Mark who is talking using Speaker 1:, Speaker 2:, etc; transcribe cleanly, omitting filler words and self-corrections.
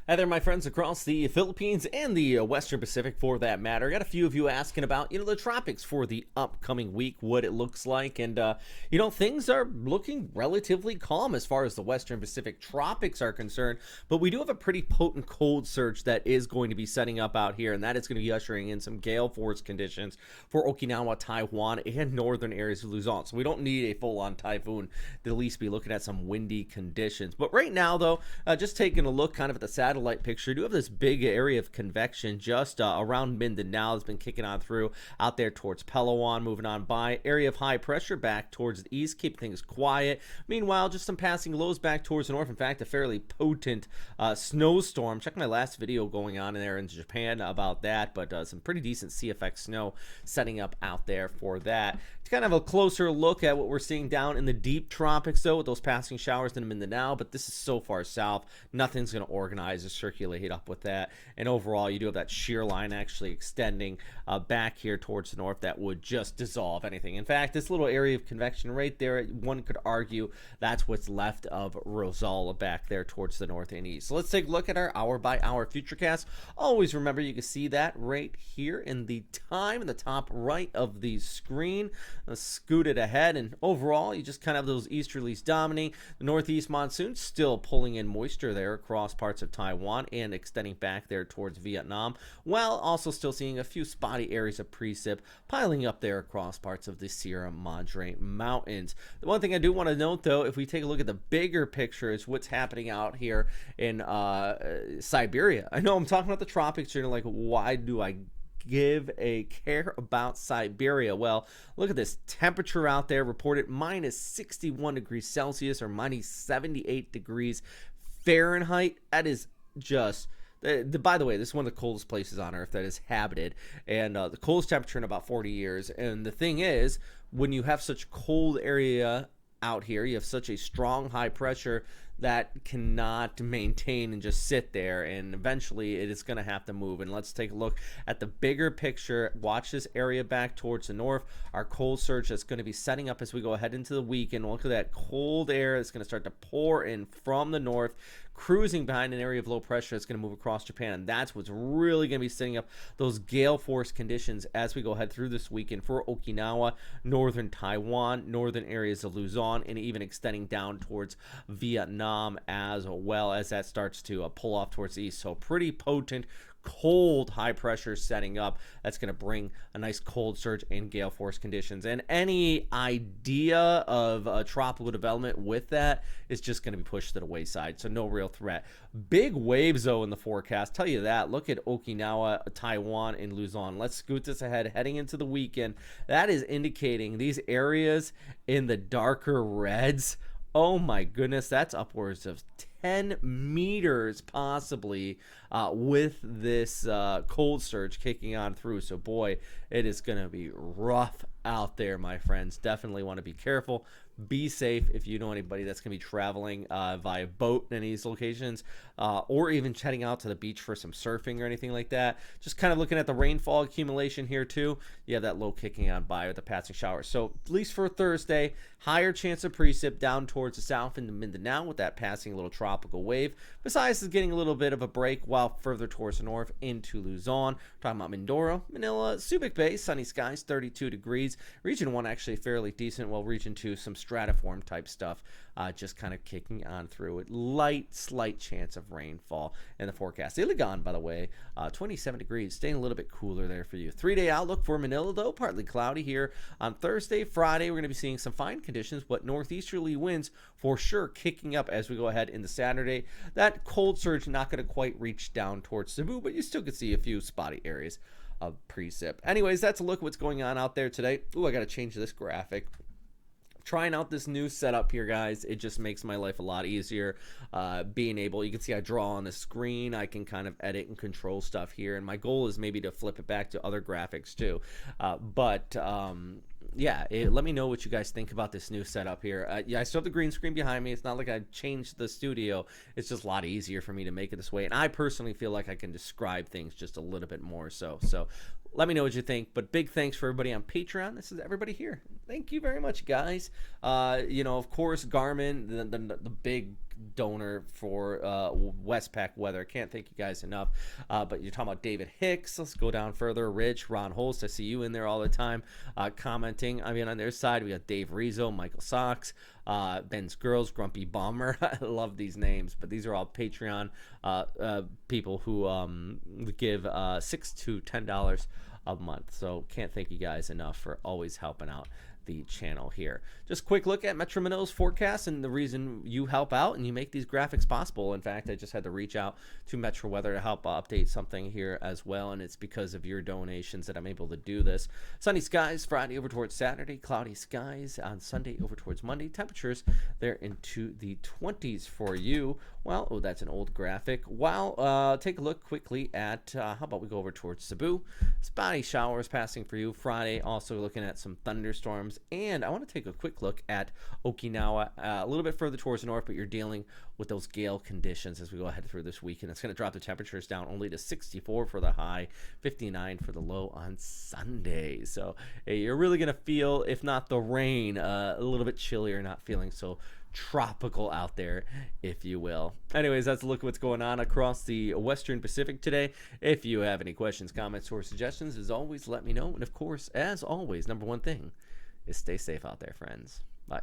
Speaker 1: Hi there, my friends across the Philippines and the Western Pacific for that matter. Got a few of you asking about, the tropics for the upcoming week, what it looks like. And, things are looking relatively calm as far as the Western Pacific tropics are concerned. But we do have a pretty potent cold surge that is going to be setting up out here. And that is going to be ushering in some gale force conditions for Okinawa, Taiwan, and northern areas of Luzon. So we don't need a full-on typhoon to at least be looking at some windy conditions. But right now, though, just taking a look kind of at the satellite picture, do have this big area of convection just around Mindanao that's been kicking on through out there towards Palawan, moving on by. Area of high pressure back towards the east, keep things quiet. Meanwhile, just some passing lows back towards the north. In fact, a fairly potent snowstorm. Check my last video going on in there in Japan about that, but some pretty decent CFX snow setting up out there for that. It's kind of a closer look at what we're seeing down in the deep tropics, though, with those passing showers in Mindanao, but this is so far south, nothing's going to organize or circulate up with that. And overall, you do have that shear line actually extending back here towards the north that would just dissolve anything. In fact, this little area of convection right there, one could argue that's what's left of Rosal back there towards the north and east. So let's take a look at our hour-by-hour futurecast. Always remember, you can see that right here in the time in the top right of the screen. Let's scoot it ahead, and overall, you just kind of have those easterlies dominating. The northeast monsoon still pulling in moisture there across parts of Taiwan and extending back there towards Vietnam, while also still seeing a few spotty areas of precip piling up there across parts of the Sierra Madre Mountains. The one thing I do want to note, though, if we take a look at the bigger picture, is what's happening out here in Siberia. I know I'm talking about the tropics, you're like, why do I give a care about Siberia? Well, look at this temperature out there reported minus 61 degrees Celsius or minus 78 degrees Fahrenheit. That is just by the way, this is one of the coldest places on earth that is habited, and the coldest temperature in about 40 years. And the thing is, when you have such cold area out here, you have such a strong high pressure that cannot maintain and just sit there, and eventually it is going to have to move. And let's take a look at the bigger picture. Watch this area back towards the north, our cold surge that's going to be setting up as we go ahead into the weekend. Look at that cold air that's going to start to pour in from the north, cruising behind an area of low pressure that's going to move across Japan. And that's what's really going to be setting up those gale force conditions as we go ahead through this weekend for Okinawa, northern Taiwan, northern areas of Luzon, and even extending down towards Vietnam as well as that starts to pull off towards the east. So pretty potent cold high pressure setting up that's going to bring a nice cold surge and gale force conditions, and any idea of tropical development with that is just going to be pushed to the wayside. So no real threat. Big waves though in the forecast, tell you that. Look at Okinawa, Taiwan, and Luzon. Let's scoot this ahead heading into the weekend. That is indicating these areas in the darker reds. Oh my goodness, that's upwards of 10 meters possibly with this cold surge kicking on through. So boy, it is going to be rough out there, my friends. Definitely want to be careful. Be safe if you know anybody that's going to be traveling via boat in these locations, or even heading out to the beach for some surfing or anything like that. Just kind of looking at the rainfall accumulation here too. You have that low kicking on by with the passing showers. So at least for Thursday, higher chance of precip down towards the south into Mindanao with that passing little tropical wave. Besides, is getting a little bit of a break while further towards the north into Luzon. Talking about Mindoro, Manila, Subic Bay, sunny skies, 32 degrees. Region 1 actually fairly decent, while Region 2 some stratiform type stuff just kind of kicking on through it. Slight chance of rainfall in the forecast. Iligan, by the way, 27 degrees, staying a little bit cooler there for you. 3-day outlook for Manila, though, partly cloudy here on Thursday. Friday, we're going to be seeing some fine conditions, but northeasterly winds for sure kicking up as we go ahead into Saturday. That cold surge not going to quite reach down towards Cebu, but you still could see a few spotty areas of precip. Anyways, that's a look at what's going on out there today. Ooh, I got to change this graphic. Trying out this new setup here, guys. It just makes my life a lot easier. Being able, you can see I draw on the screen. I can kind of edit and control stuff here, and my goal is maybe to flip it back to other graphics too. Yeah, let me know what you guys think about this new setup here. Yeah, I still have the green screen behind me. It's not like I changed the studio. It's just a lot easier for me to make it this way, and I personally feel like I can describe things just a little bit more so. Let me know what you think. But big thanks for everybody on Patreon. This is everybody here. Thank you very much, guys. Of course, Garmin, the big donor for Westpac Weather. Can't thank you guys enough. But you're talking about David Hicks. Let's go down further. Rich, Ron Holst. I see you in there all the time commenting. I mean, on their side, we got Dave Rizzo, Michael Sox, Ben's Girls, Grumpy Bomber. I love these names, but these are all Patreon people who give $6 to $10 a month. So can't thank you guys enough for always helping out the channel here. Just quick look at Metro Minnows forecast and the reason you help out and you make these graphics possible. In fact, I just had to reach out to Metro Weather to help update something here as well, and it's because of your donations that I'm able to do this. Sunny skies Friday over towards Saturday, cloudy skies on Sunday over towards Monday. Temperatures they're into the 20s for you. Well, oh, that's an old graphic. Well, take a look quickly at how about we go over towards Cebu. Spotty showers passing for you Friday. Also looking at some thunderstorms. And I want to take a quick look at Okinawa, a little bit further towards the north, but you're dealing with those gale conditions as we go ahead through this week. And it's going to drop the temperatures down only to 64 for the high, 59 for the low on Sunday. So hey, you're really going to feel, if not the rain, a little bit chillier, not feeling so tropical out there, if you will. Anyways, that's a look at what's going on across the Western Pacific today. If you have any questions, comments, or suggestions, as always, let me know. And of course, as always, number one thing is stay safe out there, friends. Bye.